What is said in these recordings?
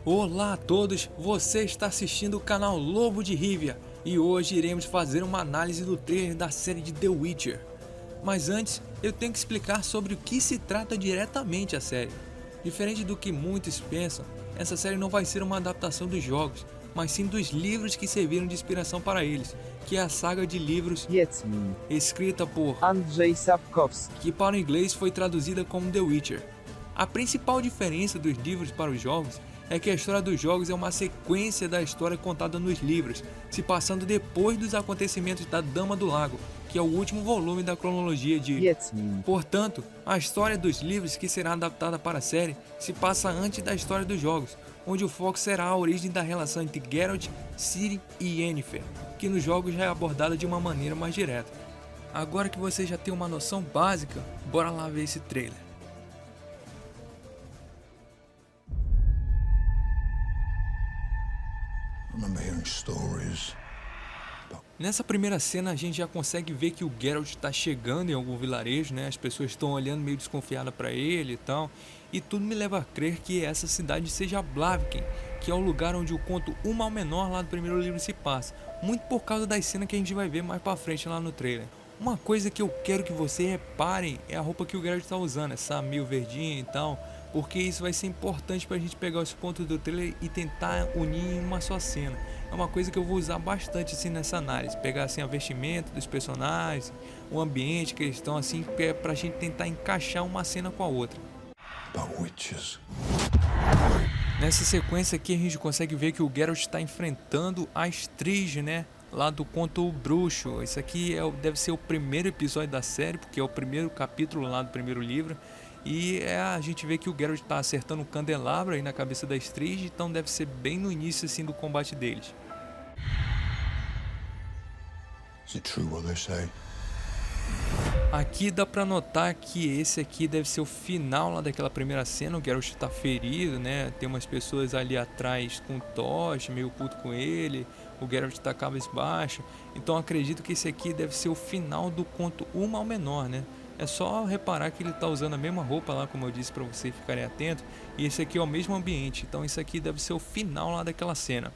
Olá a todos, você está assistindo o canal Lobo de Rivia e hoje iremos fazer uma análise do trailer da série de The Witcher. Mas antes, eu tenho que explicar sobre o que se trata diretamente a série. Diferente do que muitos pensam, essa série não vai ser uma adaptação dos jogos, mas sim dos livros que serviram de inspiração para eles, que é a saga de livros Wiedźmin, escrita por Andrzej Sapkowski. que para o inglês foi traduzida como The Witcher. A principal diferença dos livros para os jogos é que a história dos jogos é uma sequência da história contada nos livros, se passando depois dos acontecimentos da Dama do Lago, que é o último volume da cronologia de Wiedźmin, Portanto, a história dos livros que será adaptada para a série se passa antes da história dos jogos, onde o foco será a origem da relação entre Geralt, Ciri e Yennefer, que nos jogos já é abordada de uma maneira mais direta. Agora que você já tem uma noção básica, bora lá ver esse trailer. Nessa primeira cena a gente já consegue ver que o Geralt está chegando em algum vilarejo, né? As pessoas estão olhando meio desconfiadas para ele e tal, e tudo me leva a crer que essa cidade seja Blaviken, que é o lugar onde o conto O Mal Menor lá do primeiro livro se passa, muito por causa das cenas que a gente vai ver mais para frente lá no trailer. Uma coisa que eu quero que vocês reparem é a roupa que o Geralt está usando, essa meio verdinha e tal, porque isso vai ser importante pra gente pegar os pontos do trailer e tentar unir em uma só cena. É uma coisa que eu vou usar bastante assim nessa análise, pegar assim a vestimenta dos personagens, o ambiente que eles estão assim, pra gente tentar encaixar uma cena com a outra. Nessa sequência aqui a gente consegue ver que o Geralt está enfrentando a Strige, né? Lá do conto O Bruxo. Isso aqui deve ser o primeiro episódio da série, porque é o primeiro capítulo lá do primeiro livro. E a gente vê que o Geralt está acertando um candelabro aí na cabeça da Strige, então deve ser bem no início assim do combate deles. Aqui dá pra notar que esse aqui deve ser o final lá daquela primeira cena. O Geralt tá ferido, né? Tem umas pessoas ali atrás com tocha, meio puto com ele. O Geralt tá cabisbaixo. Então acredito que esse aqui deve ser o final do conto O Mal Menor, né? É só reparar que ele tá usando a mesma roupa lá, como eu disse pra vocês ficarem atentos. E esse aqui é o mesmo ambiente. Então isso aqui deve ser o final lá daquela cena.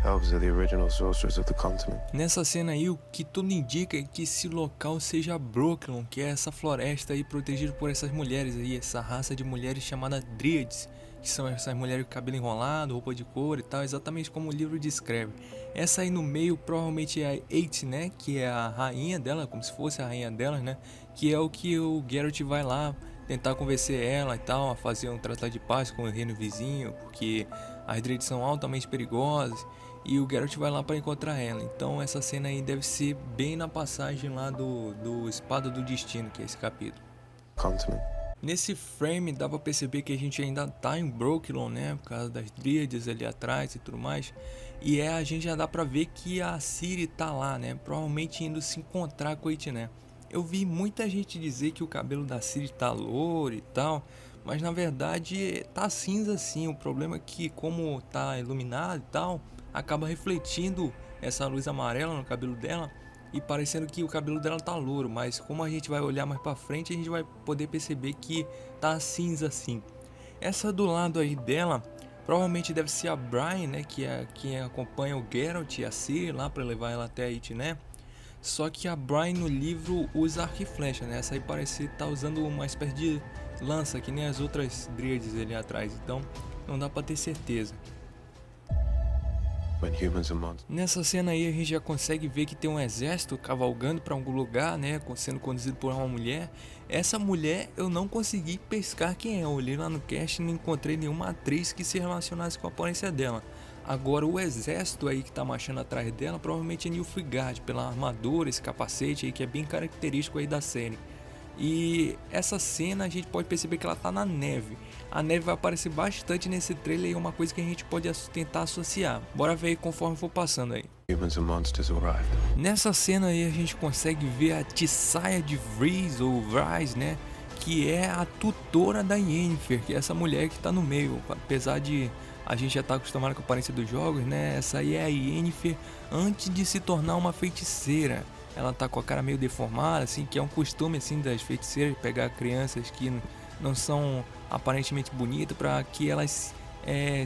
Elves are the original sorcerers of the continent. Nessa cena aí, o que tudo indica é que esse local seja Brooklyn, que é essa floresta aí protegida por essas mulheres aí, essa raça de mulheres chamada Dríades, que são essas mulheres com cabelo enrolado, roupa de couro e tal, exatamente como o livro descreve. Essa aí no meio provavelmente é a Eite, né, que é a rainha dela, como se fosse a rainha dela, né, que é o que o Geralt vai lá tentar convencer ela e tal, a fazer um tratado de paz com o reino vizinho, porque as Dríades são altamente perigosas. E o Geralt vai lá para encontrar ela. Então essa cena aí deve ser bem na passagem lá do Espada do Destino, que é esse capítulo. Continent. Nesse frame dá pra perceber que a gente ainda tá em Brooklyn, né? Por causa das Dríades ali atrás e tudo mais. E a gente já dá pra ver que a Ciri tá lá, né? Provavelmente indo se encontrar com a Eithne. Eu vi muita gente dizer que o cabelo da Ciri tá louro e tal, mas na verdade tá cinza sim. O problema é que como tá iluminado e tal, acaba refletindo essa luz amarela no cabelo dela e parecendo que o cabelo dela tá louro, mas como a gente vai olhar mais pra frente, a gente vai poder perceber que tá cinza assim. Essa do lado aí dela provavelmente deve ser a Brian, né, que é quem acompanha o Geralt e a Ciri lá para levar ela até a Eithne. Só que a Brian no livro usa arco e flecha, né? Essa aí parece estar usando uma espécie de lança, que nem as outras Dríades ali atrás, então não dá pra ter certeza. Nessa cena aí a gente já consegue ver que tem um exército cavalgando para algum lugar, né, sendo conduzido por uma mulher. Essa mulher eu não consegui pescar quem é, eu olhei lá no cast e não encontrei nenhuma atriz que se relacionasse com a aparência dela. Agora o exército aí que tá marchando atrás dela provavelmente é Nilfgaard, pela armadura, esse capacete aí que é bem característico aí da série. E essa cena a gente pode perceber que ela tá na neve. A neve vai aparecer bastante nesse trailer e é uma coisa que a gente pode tentar associar. Bora ver aí conforme for passando aí. Nessa cena aí a gente consegue ver a Tissaia de Vrys ou Vrys, né? Que é a tutora da Yennefer, que é essa mulher que tá no meio. Apesar de a gente já tá acostumado com a aparência dos jogos, né? Essa aí é a Yennefer antes de se tornar uma feiticeira. Ela tá com a cara meio deformada, assim, que é um costume assim das feiticeiras pegar crianças que não são aparentemente bonitas, para que elas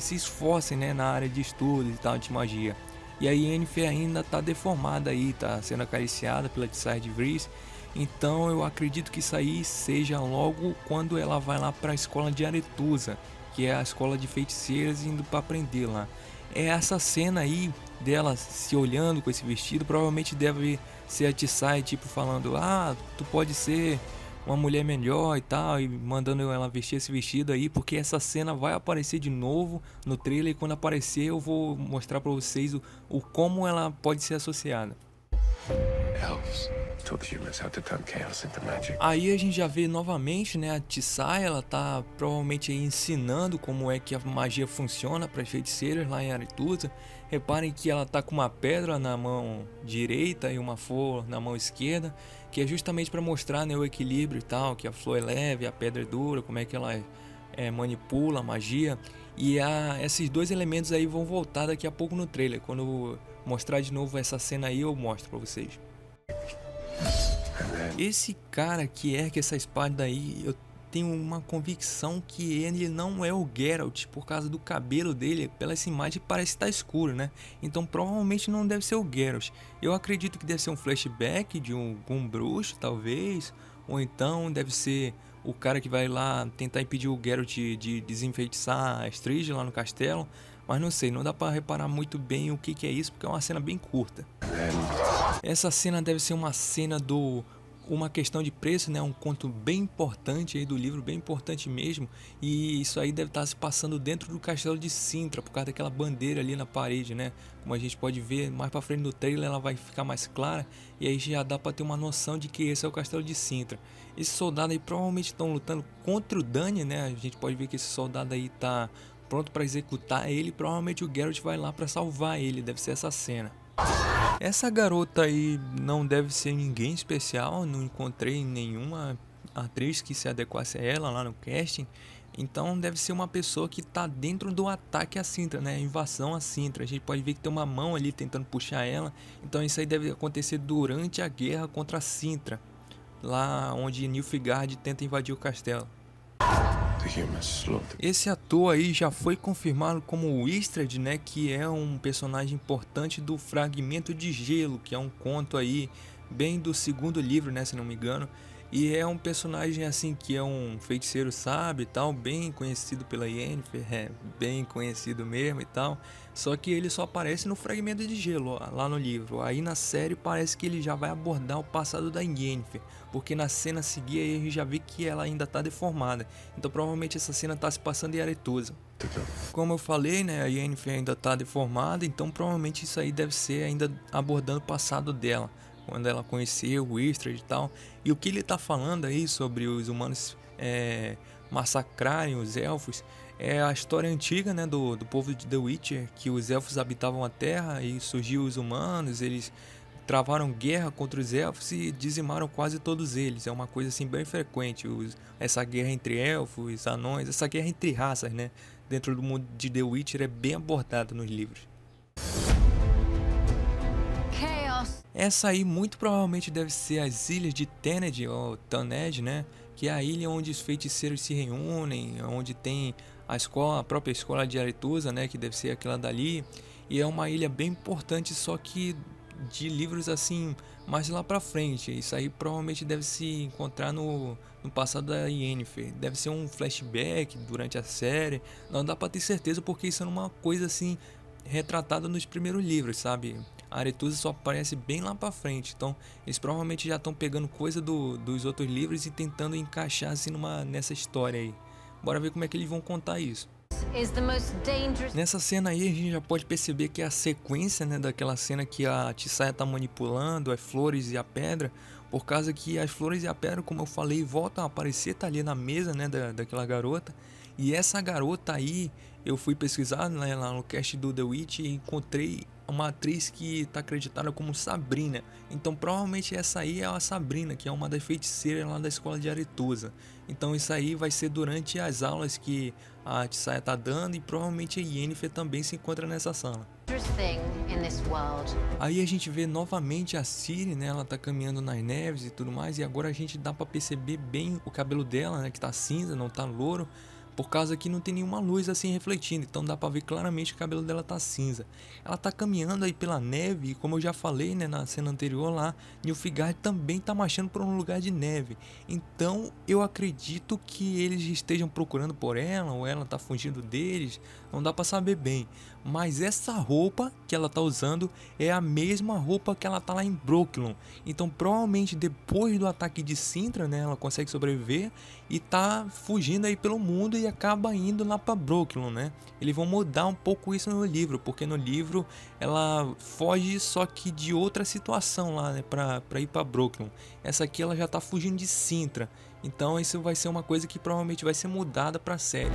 se esforcem, né, na área de estudos e tal de magia. E a Yennefer ainda tá deformada aí, tá sendo acariciada pela Tissaia de Vries. Então eu acredito que isso aí seja logo quando ela vai lá para a escola de Aretusa, que é a escola de feiticeiras, indo para aprender lá. É essa cena aí dela se olhando com esse vestido, provavelmente deve ser a Tissaia tipo falando: "Ah, tu pode ser uma mulher melhor e tal", e mandando ela vestir esse vestido aí, porque essa cena vai aparecer de novo no trailer, e quando aparecer eu vou mostrar para vocês o como ela pode ser associada. Elves taught humans how to turn chaos into magic. Aí a gente já vê novamente, né, a Tissaia, ela tá provavelmente aí ensinando como é que a magia funciona para as feiticeiras lá em Aretusa. Reparem que ela tá com uma pedra na mão direita e uma flor na mão esquerda, que é justamente para mostrar, né, o equilíbrio e tal, que a flor é leve, a pedra é dura, como é que ela manipula a magia. E esses dois elementos aí vão voltar daqui a pouco no trailer. Quando eu mostrar de novo essa cena aí, eu mostro para vocês. Esse cara que ergue essa espada aí, eu tenho uma convicção que ele não é o Geralt, por causa do cabelo dele. Pela essa imagem parece estar escuro, né? Então provavelmente não deve ser o Geralt. Eu acredito que deve ser um flashback de algum bruxo, talvez. Ou então deve ser o cara que vai lá tentar impedir o Geralt de desenfeitiçar a Estrid lá no castelo. Mas não sei, não dá pra reparar muito bem o que é isso, porque é uma cena bem curta. Essa cena deve ser uma cena uma questão de preço, né? Um conto bem importante aí do livro, bem importante mesmo. E isso aí deve estar se passando dentro do castelo de Cintra, por causa daquela bandeira ali na parede, né? Como a gente pode ver mais pra frente no trailer, ela vai ficar mais clara. E aí já dá pra ter uma noção de que esse é o castelo de Cintra. Esses soldados aí provavelmente estão lutando contra o Dany, né? A gente pode ver que esse soldado aí tá pronto pra executar ele. Provavelmente o Geralt vai lá pra salvar ele, deve ser essa cena. Essa garota aí não deve ser ninguém especial, não encontrei nenhuma atriz que se adequasse a ela lá no casting. Então deve ser uma pessoa que tá dentro do ataque a Cintra, né? A invasão a Cintra. A gente pode ver que tem uma mão ali tentando puxar ela. Então isso aí deve acontecer durante a guerra contra a Cintra, lá onde Nilfgaard tenta invadir o castelo. Esse ator aí já foi confirmado como o Istredd, né, que é um personagem importante do Fragmento de Gelo, que é um conto aí bem do segundo livro, né, se não me engano. E é um personagem assim que é um feiticeiro sábio e tal, bem conhecido pela Yennefer, bem conhecido mesmo e tal. Só que ele só aparece no Fragmento de Gelo, ó, lá no livro. Aí na série parece que ele já vai abordar o passado da Yennefer, porque na cena a seguir a gente já vê que ela ainda tá deformada. Então provavelmente essa cena tá se passando em Aretusa. Como eu falei, né, a Yennefer ainda tá deformada, então provavelmente isso aí deve ser ainda abordando o passado dela, quando ela conheceu o Istredd e tal. E o que ele tá falando aí sobre os humanos massacrarem os elfos é a história antiga, né, do povo de The Witcher, que os elfos habitavam a terra e surgiu os humanos, eles travaram guerra contra os elfos e dizimaram quase todos eles. É uma coisa assim bem frequente, essa guerra entre elfos, anões, essa guerra entre raças, né, dentro do mundo de The Witcher é bem abordada nos livros. Essa aí muito provavelmente deve ser as ilhas de Thanedd ou Thanedd, né? Que é a ilha onde os feiticeiros se reúnem, onde tem a própria escola de Aretusa, né? Que deve ser aquela dali. E é uma ilha bem importante, só que de livros assim mais lá pra frente. Isso aí provavelmente deve se encontrar no passado da Yennefer. Deve ser um flashback durante a série. Não dá pra ter certeza, porque isso é uma coisa assim retratada nos primeiros livros, sabe? A Aretusa só aparece bem lá pra frente, então eles provavelmente já estão pegando coisa dos outros livros e tentando encaixar assim nessa história aí. Bora ver como é que eles vão contar isso. Nessa cena aí a gente já pode perceber que é a sequência, né, daquela cena que a Tissaia tá manipulando as flores e a pedra, por causa que as flores e a pedra, como eu falei, voltam a aparecer, tá ali na mesa, né, daquela garota. E essa garota aí, eu fui pesquisar, né, lá no cast do The Witch e encontrei uma atriz que está acreditada como Sabrina. Então provavelmente essa aí é a Sabrina, que é uma das feiticeiras lá da escola de Aretusa. Então isso aí vai ser durante as aulas que a Tissaia tá dando, e provavelmente a Yennefer também se encontra nessa sala. Aí a gente vê novamente a Ciri, né? Ela tá caminhando nas neves e tudo mais, e agora a gente dá pra perceber bem o cabelo dela, né? Que tá cinza, não tá louro, por causa que não tem nenhuma luz assim refletindo, então dá pra ver claramente que o cabelo dela tá cinza. Ela tá caminhando aí pela neve, e como eu já falei, né, na cena anterior lá, Nilfgaard também tá marchando por um lugar de neve. Então eu acredito que eles estejam procurando por ela, ou ela tá fugindo deles, não dá pra saber bem. Mas essa roupa que ela tá usando é a mesma roupa que ela tá lá em Brooklyn. Então provavelmente depois do ataque de Sintra, né, ela consegue sobreviver e tá fugindo aí pelo mundo e acaba indo lá para Brooklyn, né? Eles vão mudar um pouco isso no livro, porque no livro ela foge só que de outra situação lá, né, para ir para Brooklyn. Essa aqui ela já tá fugindo de Sintra. Então isso vai ser uma coisa que provavelmente vai ser mudada para a série.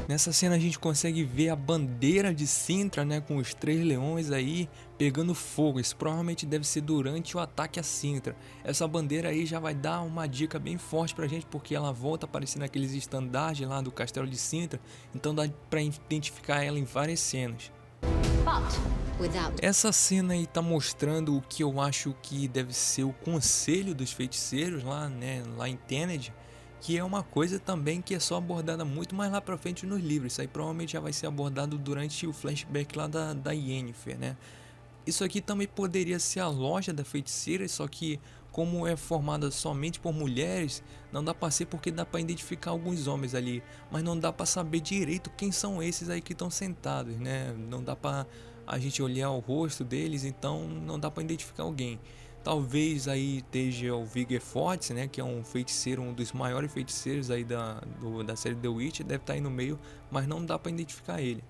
Nessa cena a gente consegue ver a bandeira de Sintra, né, com os 3 leões aí pegando fogo. Isso provavelmente deve ser durante o ataque a Sintra. Essa bandeira aí já vai dar uma dica bem forte pra gente, porque ela volta a aparecer naqueles estandartes lá do castelo de Sintra. Então dá pra identificar ela em várias cenas. Essa cena aí tá mostrando o que eu acho que deve ser o conselho dos feiticeiros lá, né, lá em Tennessee, que é uma coisa também que é só abordada muito mais lá pra frente nos livros. Isso aí provavelmente já vai ser abordado durante o flashback lá da Yennefer, né? Isso aqui também poderia ser a loja da feiticeira, só que como é formada somente por mulheres, não dá pra ser, porque dá pra identificar alguns homens ali, mas não dá pra saber direito quem são esses aí que estão sentados, né? Não dá pra a gente olhar o rosto deles, então não dá pra identificar alguém. Talvez aí esteja o Viggo Forte, né, que é um feiticeiro, um dos maiores feiticeiros aí da série The Witch, deve estar aí no meio, mas não dá para identificar ele.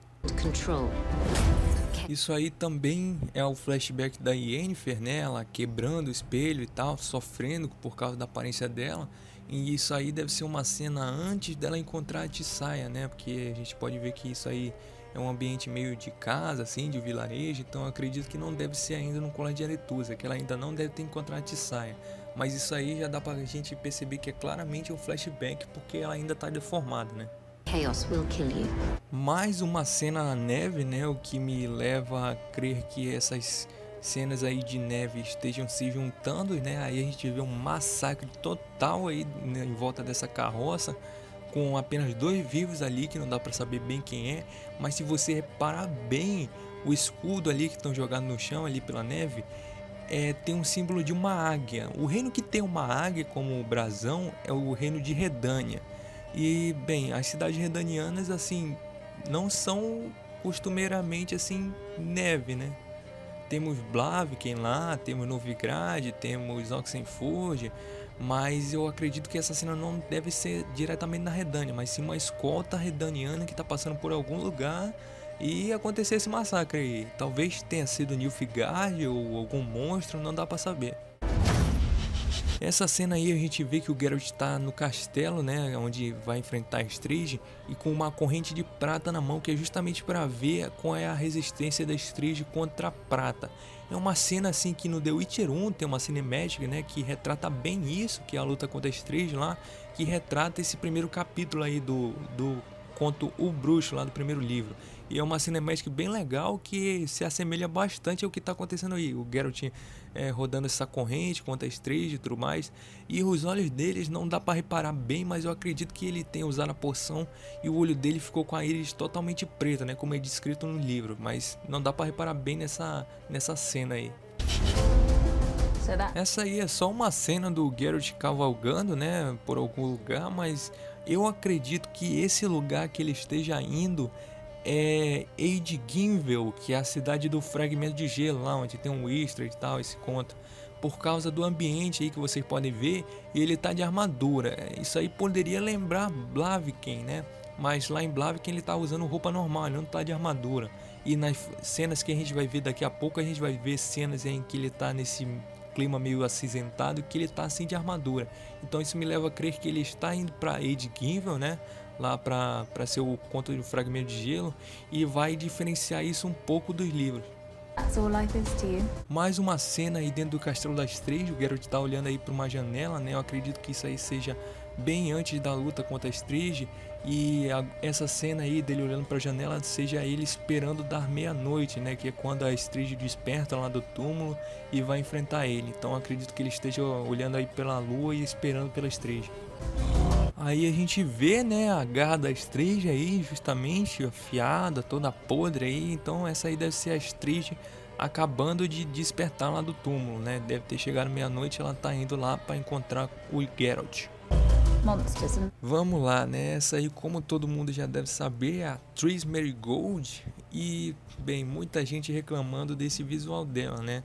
Isso aí também é o flashback da Yennefer, né, ela quebrando o espelho e tal, sofrendo por causa da aparência dela. E isso aí deve ser uma cena antes dela encontrar a Tissaia, né, porque a gente pode ver que isso aí é um ambiente meio de casa, assim, de vilarejo, então eu acredito que não deve ser ainda no Colégio de Aretusa, que ela ainda não deve ter encontrado a Tissaia. Mas isso aí já dá pra gente perceber que é claramente um flashback, porque ela ainda tá deformada, né? Chaos will kill you. Mais uma cena na neve, né? O que me leva a crer que essas cenas aí de neve estejam se juntando, né? Aí a gente vê um massacre total aí, né, em volta dessa carroça, com apenas 2 vivos ali, que não dá para saber bem quem é. Mas se você reparar bem, o escudo ali que estão jogados no chão ali pela neve, tem um símbolo de uma águia. O reino que tem uma águia como brasão é o reino de Redânia. E bem, as cidades redanianas assim não são costumeiramente assim neve, né? Temos Blaviken lá, temos Novigrad, temos Oxenford, mas eu acredito que essa cena não deve ser diretamente na Redânia, mas sim uma escolta redaniana que está passando por algum lugar e acontecer esse massacre aí. Talvez tenha sido Nilfgaard ou algum monstro, não dá para saber. Essa cena aí a gente vê que o Geralt está no castelo, né, onde vai enfrentar a Estrid, e com uma corrente de prata na mão, que é justamente para ver qual é a resistência da Estrid contra a prata. É uma cena assim que no The Witcher 1 tem uma cinemática, né, que retrata bem isso, que é a luta contra a Estrid lá, que retrata esse primeiro capítulo aí do conto O Bruxo lá do primeiro livro. E é uma cinemática bem legal que se assemelha bastante ao que está acontecendo aí. O Geralt rodando essa corrente contra a Estrid e tudo mais. E os olhos deles não dá para reparar bem, mas eu acredito que ele tenha usado a poção e o olho dele ficou com a íris totalmente preta, né, como é descrito no livro. Mas não dá para reparar bem nessa cena aí. Essa aí é só uma cena do Geralt cavalgando, né, por algum lugar, mas eu acredito que esse lugar que ele esteja indo é Eidgivil, que é a cidade do fragmento de gelo, lá onde tem um Whistler e tal, esse conto. Por causa do ambiente aí que vocês podem ver, ele tá de armadura. Isso aí poderia lembrar Blaviken, né? Mas lá em Blaviken ele tá usando roupa normal, ele não tá de armadura. E nas cenas que a gente vai ver daqui a pouco, a gente vai ver cenas em que ele tá nesse clima meio acinzentado, que ele tá assim de armadura. Então isso me leva a crer que ele está indo para Eidgivil, né? Lá para ser o conto do fragmento de gelo, e vai diferenciar isso um pouco dos livros. That's all life is to you. Mais uma cena aí dentro do Castelo das Três, o Geralt tá olhando aí para uma janela, né? Eu acredito que isso aí seja bem antes da luta contra a Strige, e essa cena aí dele olhando para a janela seja ele esperando dar meia-noite, né? Que é quando a Strige desperta lá do túmulo e vai enfrentar ele. Então eu acredito que ele esteja olhando aí pela lua e esperando pela Strige. Aí a gente vê, né, a garra da Strige aí, justamente afiada, toda podre aí. Então essa aí deve ser a Strige acabando de despertar lá do túmulo, né? Deve ter chegado meia-noite, ela tá indo lá para encontrar o Geralt. Monsters and Vamos lá, né? Essa aí, como todo mundo já deve saber, é a Triss Merigold. E, bem, muita gente reclamando desse visual dela, né?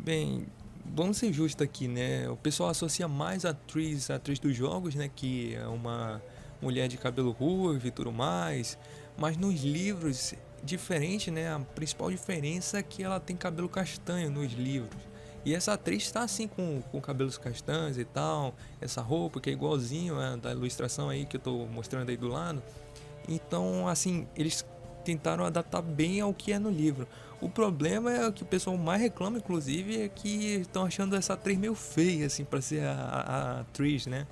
Bem, vamos ser justos aqui, né? O pessoal associa mais a atriz dos jogos, né? Que é uma mulher de cabelo ruivo e tudo mais. Mas nos livros, diferente, né? A principal diferença é que ela tem cabelo castanho nos livros. E essa atriz está assim com cabelos castanhos e tal. Essa roupa que é igualzinho da ilustração aí que eu tô mostrando aí do lado. Então, assim, eles tentaram adaptar bem ao que é no livro. O problema é que o pessoal mais reclama, inclusive, é que estão achando essa atriz meio feia, assim, pra ser a atriz, né?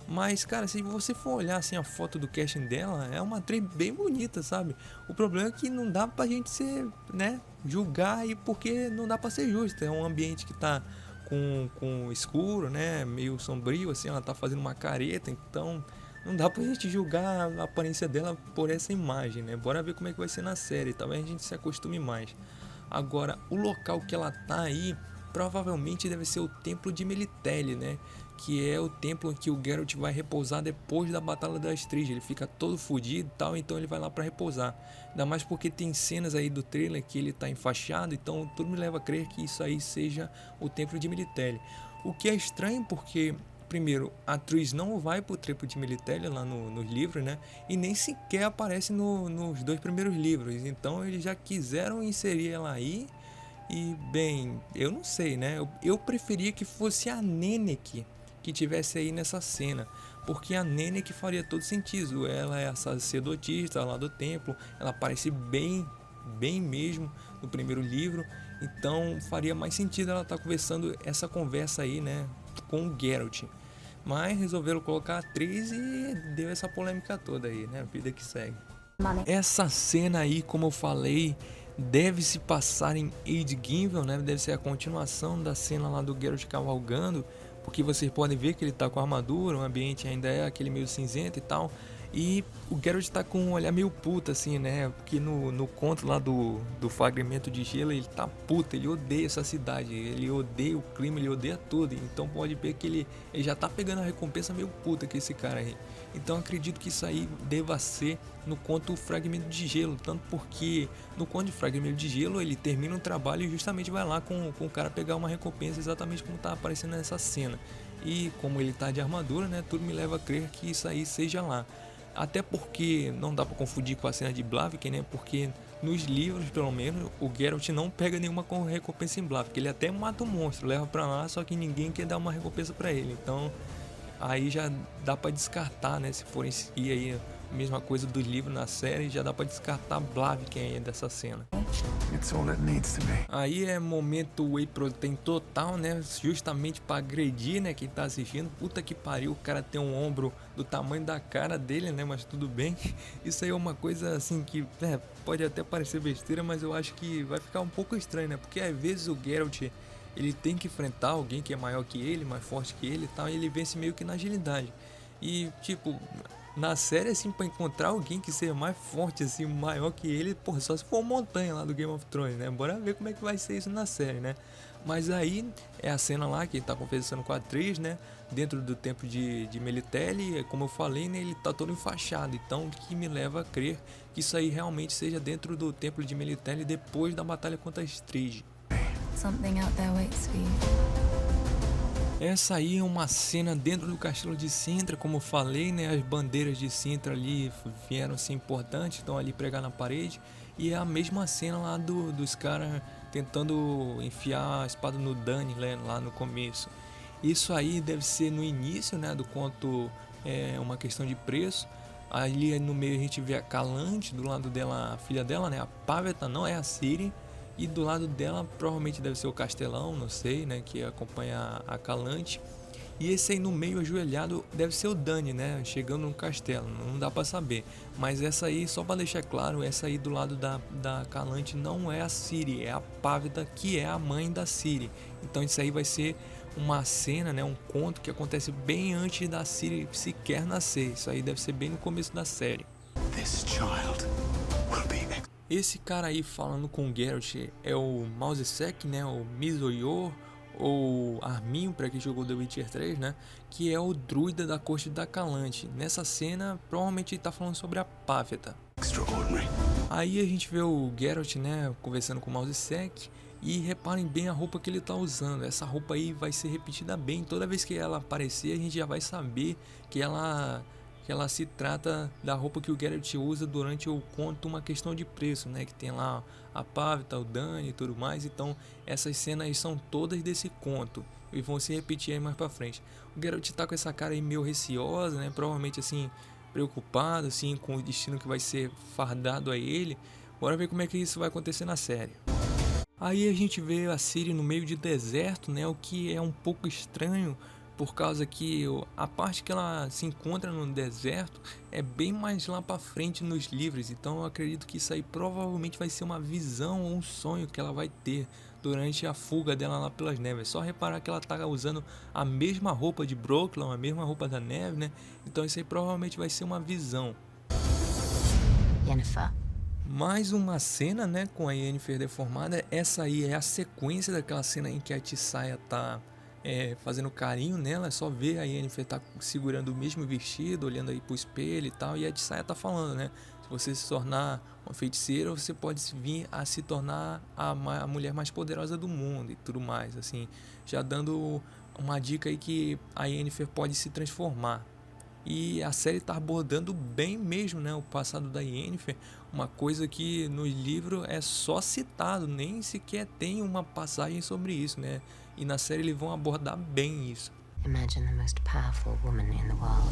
Mas, cara, se você for olhar, assim, a foto do casting dela, é uma atriz bem bonita, sabe? O problema é que não dá pra gente ser, né, julgar aí, porque não dá pra ser justo. É um ambiente que tá com escuro, né, meio sombrio, assim, ela tá fazendo uma careta, então não dá pra gente julgar a aparência dela por essa imagem, né? Bora ver como é que vai ser na série, talvez a gente se acostume mais. Agora, o local que ela tá aí provavelmente deve ser o Templo de Melitele, né? Que é o templo em que o Geralt vai repousar depois da Batalha da Strige. Ele fica todo fodido e tal, então ele vai lá para repousar. Ainda mais porque tem cenas aí do trailer que ele tá enfaixado, então tudo me leva a crer que isso aí seja o Templo de Melitele. O que é estranho porque, primeiro, a Triss não vai pro Templo de Melitele lá nos livros, né? E nem sequer aparece nos dois primeiros livros. Então eles já quiseram inserir ela aí. E, bem, eu não sei, né? Eu preferia que fosse a Nenneque que tivesse aí nessa cena, porque a Nenneque faria todo sentido. Ela é a sacerdotista lá do templo, ela aparece bem mesmo no primeiro livro, então faria mais sentido ela estar conversando essa conversa aí, né, com o Geralt. Mas resolveram colocar a atriz e deu essa polêmica toda aí, né? Vida que segue. money. Essa cena aí, como eu falei, deve se passar em Eidgivil, né? Deve ser a continuação da cena lá do Geralt cavalgando, porque vocês podem ver que ele tá com armadura, o ambiente ainda é aquele meio cinzento e tal. E o Geralt tá com um olhar meio puto, assim, né? Porque no conto lá do fragmento de gelo, ele tá puto, ele odeia essa cidade, ele odeia o clima, ele odeia tudo. Então pode ver que ele já tá pegando a recompensa meio puta que esse cara aí. Então acredito que isso aí deva ser no conto Fragmento de Gelo, tanto porque no conto de Fragmento de Gelo ele termina um trabalho e justamente vai lá com o cara pegar uma recompensa, exatamente como tá aparecendo nessa cena. E como ele tá de armadura, né, tudo me leva a crer que isso aí seja lá. Até porque não dá pra confundir com a cena de Blaviken, né, porque nos livros, pelo menos, o Geralt não pega nenhuma recompensa em Blaviken. Ele até mata o monstro, leva pra lá, só que ninguém quer dar uma recompensa pra ele. Então aí já dá pra descartar, né? Se forem seguir aí a mesma coisa do livro na série, já dá pra descartar Blaviken aí dessa cena. It's all it needs to be. Aí é momento Whey Protein total, né? Justamente pra agredir, né? Quem tá assistindo. Puta que pariu, o cara tem um ombro do tamanho da cara dele, né? Mas tudo bem. Isso aí é uma coisa assim que pode até parecer besteira, mas eu acho que vai ficar um pouco estranho, né? Porque às vezes o Geralt ele tem que enfrentar alguém que é maior que ele, mais forte que ele e tal, e ele vence meio que na agilidade. E tipo, na série assim, pra encontrar alguém que seja mais forte assim, maior que ele, porra, só se for uma montanha lá do Game of Thrones, né? Bora ver como é que vai ser isso na série, né? Mas aí é a cena lá que ele tá conversando com a atriz, né? Dentro do templo de Melitele, como eu falei, né? Ele tá todo enfaixado, então o que me leva a crer que isso aí realmente seja dentro do templo de Melitele depois da batalha contra a Strige. Something out there waits for you. Essa aí é uma cena dentro do castelo de Sintra, como eu falei, né? As bandeiras de Sintra ali vieram ser importantes, estão ali pregar na parede. E é a mesma cena lá dos caras tentando enfiar a espada no Dany, né? Lá no começo. Isso aí deve ser no início, né? Do conto, é uma questão de preço. Ali no meio a gente vê a Calante, do lado dela, a filha dela, né? A Páveta, não é a Ciri. E do lado dela provavelmente deve ser o Castelão, não sei, né, que acompanha a Calante. E esse aí no meio ajoelhado deve ser o Dany, né, chegando no castelo, não dá pra saber. Mas essa aí, só pra deixar claro, essa aí do lado da Calante não é a Ciri, é a Pávita, que é a mãe da Ciri. Então isso aí vai ser uma cena, né, um conto que acontece bem antes da Ciri sequer nascer. Isso aí deve ser bem no começo da série. This child will be Esse cara aí falando com o Geralt é o Mousesec, né, o Mizoyor, ou Arminho, para quem jogou The Witcher 3, né, que é o druida da corte da Calante. Nessa cena, provavelmente ele tá falando sobre a Pávita. extraordinary. Aí a gente vê o Geralt, né, conversando com o Mousesec, e reparem bem a roupa que ele tá usando. Essa roupa aí vai ser repetida bem, toda vez que ela aparecer a gente já vai saber que ela se trata da roupa que o Geralt usa durante o conto Uma Questão de Preço, né, que tem lá a Pávita, o Dany e tudo mais. Então essas cenas são todas desse conto e vão se repetir aí mais pra frente. O Geralt tá com essa cara aí meio receosa, né, provavelmente assim preocupado assim com o destino que vai ser fardado a ele. Bora ver como é que isso vai acontecer na série. Aí a gente vê a Ciri no meio de deserto, né, o que é um pouco estranho, por causa que a parte que ela se encontra no deserto é bem mais lá pra frente nos livros. Então eu acredito que isso aí provavelmente vai ser uma visão ou um sonho que ela vai ter durante a fuga dela lá pelas neves. É só reparar que ela tá usando a mesma roupa de Brooklyn, a mesma roupa da neve, né? Então isso aí provavelmente vai ser uma visão. Yennefer. Mais uma cena, né, com a Yennefer deformada. Essa aí é a sequência daquela cena em que a Tissaia tá fazendo carinho nela. É só ver a Yennefer tá segurando o mesmo vestido, olhando aí pro espelho e tal, e a Tissaia tá falando, né, se você se tornar uma feiticeira, você pode vir a se tornar a mulher mais poderosa do mundo e tudo mais, assim, já dando uma dica aí que a Yennefer pode se transformar. E a série está abordando bem mesmo, né, o passado da Yennefer, uma coisa que no livro é só citado, nem sequer tem uma passagem sobre isso, né? E na série eles vão abordar bem isso. Imagine the most powerful woman in the world.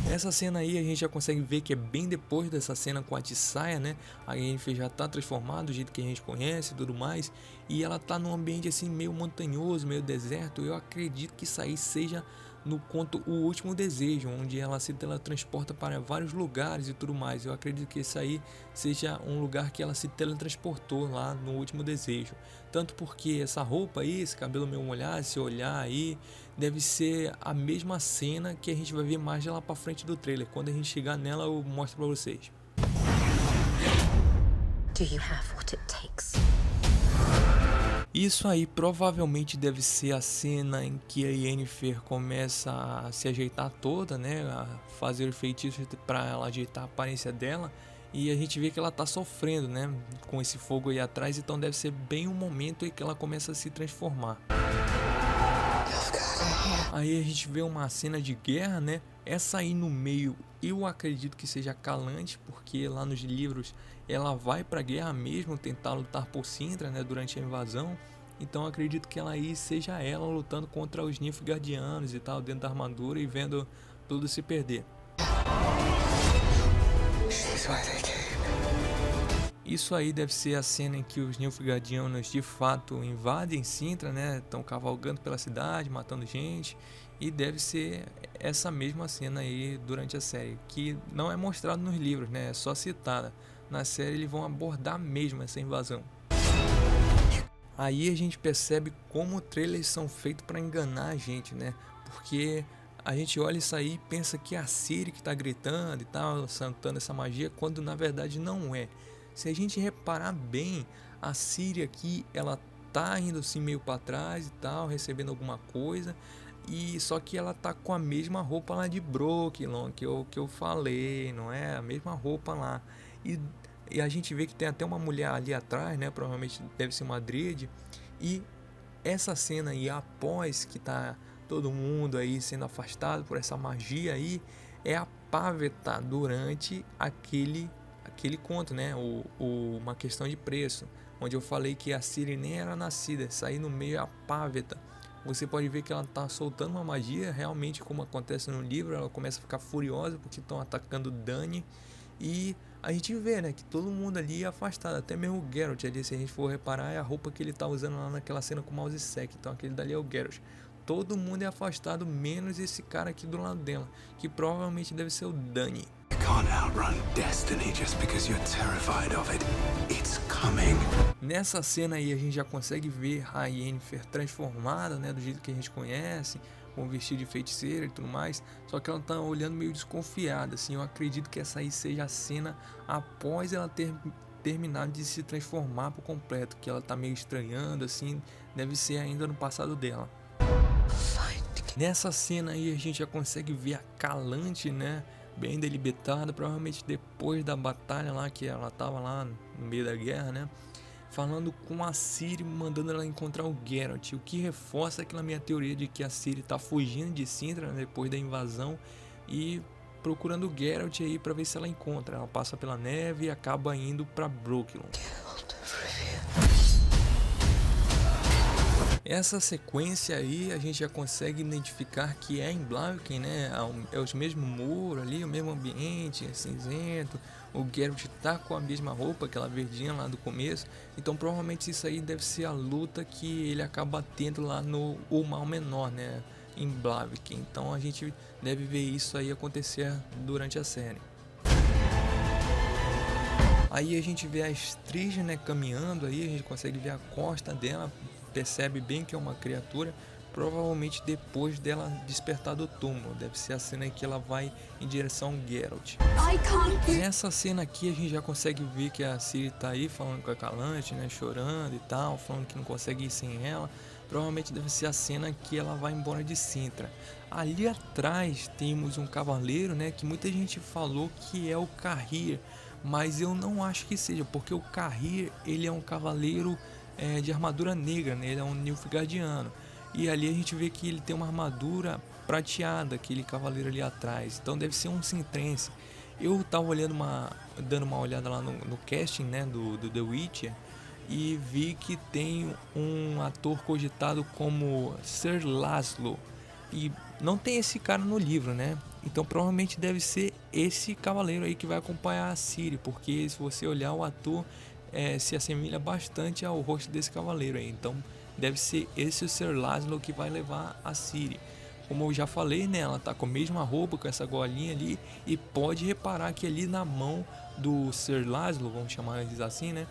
Essa cena aí a gente já consegue ver que é bem depois dessa cena com a Tissaia, né? A Yennefer já tá transformada do jeito que a gente conhece e tudo mais, e ela tá num ambiente assim meio montanhoso, meio deserto. Eu acredito que isso aí seja no conto O Último Desejo, onde ela se teletransporta para vários lugares e tudo mais. Eu acredito que isso aí seja um lugar que ela se teletransportou lá no Último Desejo. Tanto porque essa roupa aí, esse cabelo meio molhado, esse olhar aí, deve ser a mesma cena que a gente vai ver mais lá pra frente do trailer. Quando a gente chegar nela eu mostro pra vocês. Do you have what it takes? Isso aí provavelmente deve ser a cena em que a Yennefer começa a se ajeitar toda, né, a fazer os feitiços para ela ajeitar a aparência dela, e a gente vê que ela tá sofrendo, né, com esse fogo aí atrás. Então deve ser bem o momento em que ela começa a se transformar. Aí a gente vê uma cena de guerra, né? Essa aí no meio eu acredito que seja Calante, porque lá nos livros ela vai pra guerra mesmo, tentar lutar por Cintra, né, durante a invasão. Então eu acredito que ela aí seja ela lutando contra os Nilfgaardianos e tal, dentro da armadura, e vendo tudo se perder. Isso aí deve ser a cena em que os Nilfgaardianos de fato invadem Cintra, né? Estão cavalgando pela cidade, matando gente. E deve ser essa mesma cena aí durante a série, que não é mostrado nos livros, né? É só citada. Na série eles vão abordar mesmo essa invasão. Aí a gente percebe como trailers são feitos para enganar a gente, né? Porque a gente olha isso aí e pensa que é a Ciri que tá gritando e tal, soltando essa magia, quando na verdade não é. Se a gente reparar bem, a Ciri aqui, ela tá indo assim meio para trás e tal, recebendo alguma coisa, e só que ela tá com a mesma roupa lá de Brooklyn, que eu falei, não é? A mesma roupa lá. E a gente vê que tem até uma mulher ali atrás, né? Provavelmente deve ser uma Dríade. E essa cena aí, após que tá todo mundo aí sendo afastado por essa magia aí, é a Pávita durante aquele conto, né? Uma Questão de Preço, onde eu falei que a Ciri nem era nascida. Isso aí no meio é a Pávita. Você pode ver que ela tá soltando uma magia, realmente como acontece no livro. Ela começa a ficar furiosa porque estão atacando Dany, e a gente vê, né, que todo mundo ali é afastado, até mesmo o Geralt ali, se a gente for reparar, é a roupa que ele tá usando lá naquela cena com o mouse sec, então aquele dali é o Geralt. Todo mundo é afastado, menos esse cara aqui do lado dela, que provavelmente deve ser o Dany. You can't outrun destiny just because you're terrified of it. It's coming. Nessa cena aí a gente já consegue ver a Yennefer transformada, né, do jeito que a gente conhece, com o vestido de feiticeira e tudo mais, só que ela tá olhando meio desconfiada, assim. Eu acredito que essa aí seja a cena após ela ter terminado de se transformar por completo, que ela tá meio estranhando, assim, deve ser ainda no passado dela. Nessa cena aí a gente já consegue ver a Calante, né, bem delimitada, provavelmente depois da batalha lá, que ela tava lá no meio da guerra, né, falando com a Ciri, mandando ela encontrar o Geralt, o que reforça aquela minha teoria de que a Ciri tá fugindo de Cintra, né, depois da invasão, e procurando o Geralt aí para ver se ela encontra. Ela passa pela neve e acaba indo para Brooklyn. Essa sequência aí a gente já consegue identificar que é em Blaviken, né? É os mesmos muros ali, o mesmo ambiente, é cinzento. O Geralt tá com a mesma roupa, aquela verdinha lá do começo. Então provavelmente isso aí deve ser a luta que ele acaba tendo lá no O Mal Menor, né? Em Blaviken. Então a gente deve ver isso aí acontecer durante a série. Aí a gente vê a Striga, né, caminhando aí, a gente consegue ver a costa dela, percebe bem que é uma criatura, provavelmente depois dela despertar do túmulo. Deve ser a cena em que ela vai em direção ao Geralt. Nessa cena aqui a gente já consegue ver que a Ciri tá aí falando com a Calante, né, chorando e tal, falando que não consegue ir sem ela. Provavelmente deve ser a cena que ela vai embora de Cintra. Ali atrás temos um cavaleiro, né, que muita gente falou que é o Cahir, mas eu não acho que seja, porque o Cahir, ele é um cavaleiro de armadura negra, né? Ele é um Nilfgaardiano. E ali a gente vê que ele tem uma armadura prateada, aquele cavaleiro ali atrás. Então deve ser um Cintrense. Eu tava olhando dando uma olhada lá no casting, né, do The Witcher, e vi que tem um ator cogitado como Sir Laszlo. E não tem esse cara no livro, né? Então provavelmente deve ser esse cavaleiro aí que vai acompanhar a Ciri, porque se você olhar o ator se assemelha bastante ao rosto desse cavaleiro aí. Então deve ser esse o Sir Laszlo que vai levar a Ciri. Como eu já falei, né, ela tá com a mesma roupa, com essa golinha ali, e pode reparar que ali na mão do Sir Laszlo, vamos chamar eles assim, né,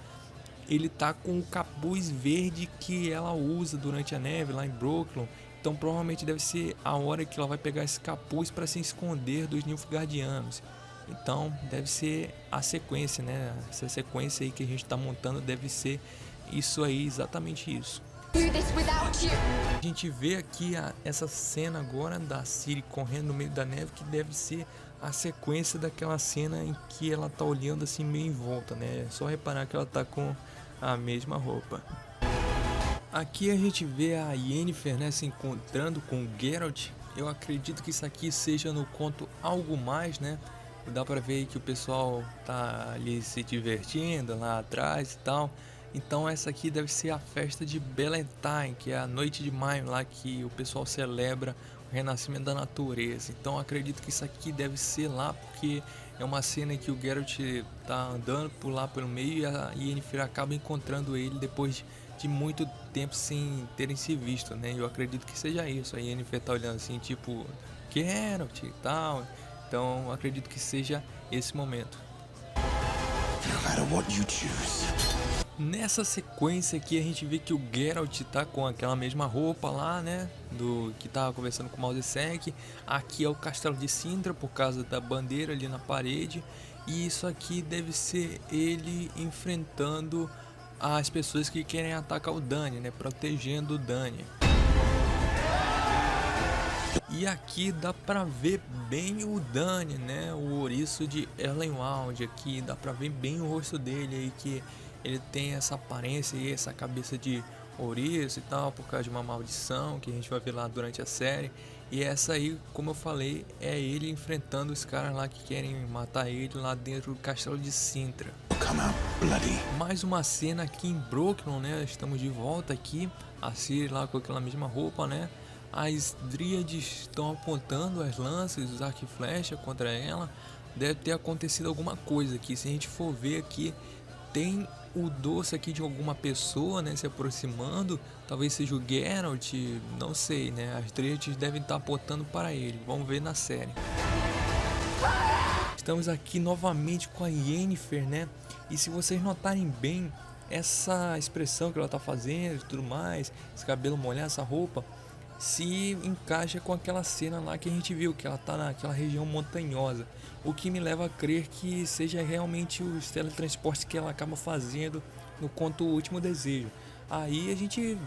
ele tá com o capuz verde que ela usa durante a neve lá em Brooklyn. Então provavelmente deve ser a hora que ela vai pegar esse capuz para se esconder dos Nilfgaardianos. Então deve ser a sequência, né? Essa sequência aí que a gente tá montando deve ser isso aí, exatamente isso. A gente vê aqui essa cena agora da Ciri correndo no meio da neve, que deve ser a sequência daquela cena em que ela tá olhando assim meio em volta, né? É só reparar que ela tá com a mesma roupa. Aqui a gente vê a Yennefer, né, se encontrando com o Geralt. Eu acredito que isso aqui seja no conto Algo Mais, né? Dá pra ver que o pessoal tá ali se divertindo lá atrás e tal. Então essa aqui deve ser a festa de Belentine, que é a noite de maio lá que o pessoal celebra o renascimento da natureza. Então acredito que isso aqui deve ser lá, porque é uma cena que o Geralt tá andando por lá pelo meio e a Yennefer acaba encontrando ele depois de muito tempo sem terem se visto, né? Eu acredito que seja isso. A Yennefer tá olhando assim, tipo, Geralt e tal. Então acredito que seja esse momento. No matter what you choose. Nessa sequência aqui a gente vê que o Geralt tá com aquela mesma roupa lá, né, do que tava conversando com o Mouse Sec. Aqui é o castelo de Cintra por causa da bandeira ali na parede, e isso aqui deve ser ele enfrentando as pessoas que querem atacar o Dany, né, protegendo o Dany. E aqui dá pra ver bem o Dany, né, o ouriço de Erlenwald. Aqui dá pra ver bem o rosto dele aí, que ele tem essa aparência e essa cabeça de ouriço e tal, por causa de uma maldição que a gente vai ver lá durante a série. E essa aí, como eu falei, é ele enfrentando os caras lá que querem matar ele lá dentro do castelo de Cintra. Mais uma cena aqui em Brooklyn, né? Estamos de volta aqui. A Ciri lá com aquela mesma roupa, né? As dríades estão apontando as lanças, os arco e flecha contra ela. deve ter acontecido alguma coisa aqui. Se a gente for ver aqui, tem o doce aqui de alguma pessoa, né, se aproximando. Talvez seja o Geralt, não sei, né? As Dríades devem estar apontando para ele. Vamos ver na série. Estamos aqui novamente com a Yennefer, né? E se vocês notarem bem, essa expressão que ela tá fazendo e tudo mais, esse cabelo molhado, essa roupa, se encaixa com aquela cena lá que a gente viu, que ela tá naquela região montanhosa. O que me leva a crer que seja realmente os teletransportes que ela acaba fazendo no conto O Último Desejo. Aí a gente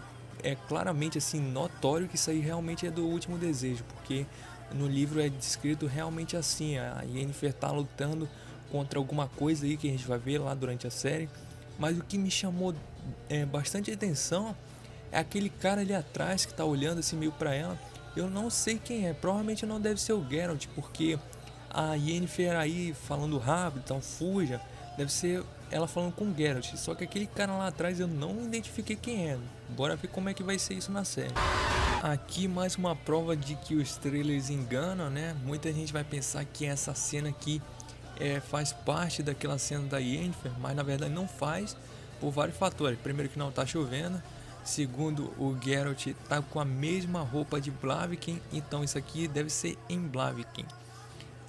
é claramente assim notório que isso aí realmente é do Último Desejo, porque no livro é descrito realmente assim, a Yennefer tá lutando contra alguma coisa aí que a gente vai ver lá durante a série. Mas o que me chamou bastante atenção é aquele cara ali atrás que tá olhando assim meio pra ela. Eu não sei quem é, provavelmente não deve ser o Geralt, porque a Yennefer aí falando rápido, então fuja, deve ser ela falando com o Geralt. Só que aquele cara lá atrás eu não identifiquei quem é. Bora ver como é que vai ser isso na série. Aqui mais uma prova de que os trailers enganam, né? Muita gente vai pensar que essa cena aqui faz parte daquela cena da Yennefer, mas na verdade não faz, por vários fatores. Primeiro que não tá chovendo, segundo o Geralt tá com a mesma roupa de Blaviken, então isso aqui deve ser em Blaviken.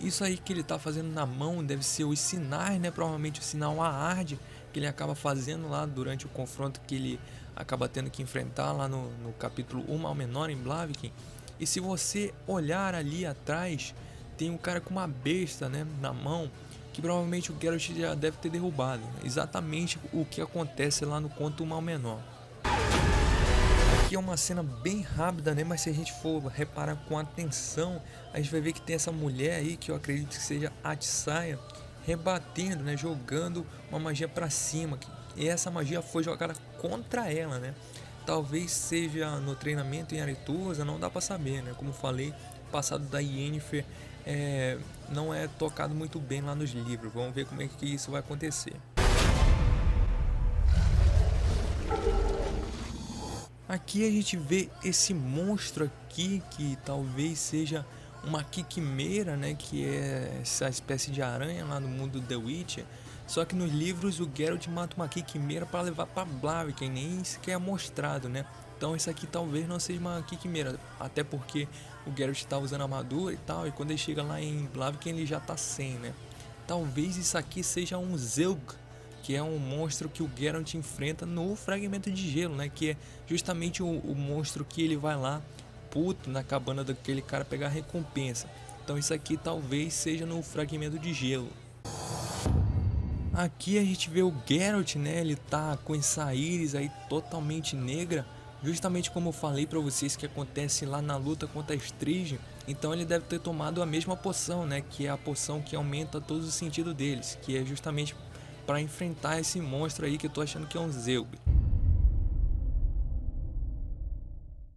Isso aí que ele tá fazendo na mão deve ser os sinais, né? Provavelmente o sinal Aard que ele acaba fazendo lá durante o confronto que ele acaba tendo que enfrentar lá no capítulo 1 ao menor em Blaviken. E se você olhar ali atrás, tem um cara com uma besta, né, na mão, que provavelmente o Geralt já deve ter derrubado. Exatamente o que acontece lá no conto O Mal Menor. Aqui é uma cena bem rápida, né, mas se a gente for reparar com atenção, a gente vai ver que tem essa mulher aí, que eu acredito que seja Atisaya, rebatendo, né, jogando uma magia para cima. E essa magia foi jogada contra ela, né? Talvez seja no treinamento em Aretusa, não dá para saber, né? Como falei, o passado da Yennefer não é tocado muito bem lá nos livros. Vamos ver como é que isso vai acontecer. Aqui a gente vê esse monstro aqui, que talvez seja uma Quimeira, né? Que é essa espécie de aranha lá no mundo do The Witcher. Só que nos livros o Geralt mata uma Quimeira para levar para Blaviken, nem sequer é mostrado, né? Então isso aqui talvez não seja uma Quimeira, até porque o Geralt está usando armadura e tal, e quando ele chega lá em Blaviken ele já tá sem, né? Talvez isso aqui seja um Zeug, que é um monstro que o Geralt enfrenta no Fragmento de Gelo, né? Que é justamente o monstro que ele vai lá puto na cabana daquele cara pegar a recompensa. Então isso aqui talvez seja no Fragmento de Gelo. Aqui a gente vê o Geralt, né? Ele tá com essa íris aí totalmente negra, justamente como eu falei pra vocês que acontece lá na luta contra a Striga. Então ele deve ter tomado a mesma poção, né? Que é a poção que aumenta todos os sentidos deles, que é justamente para enfrentar esse monstro aí que eu tô achando que é um Zeug.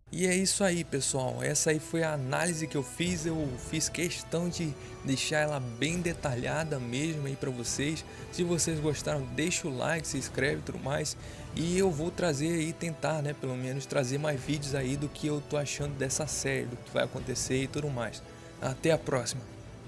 E é isso aí, pessoal, essa aí foi a análise que eu fiz questão de deixar ela bem detalhada mesmo aí pra vocês. Se vocês gostaram, deixa o like, se inscreve e tudo mais. E eu vou trazer aí, tentar, né, pelo menos trazer mais vídeos aí do que eu tô achando dessa série, do que vai acontecer e tudo mais. Até a próxima.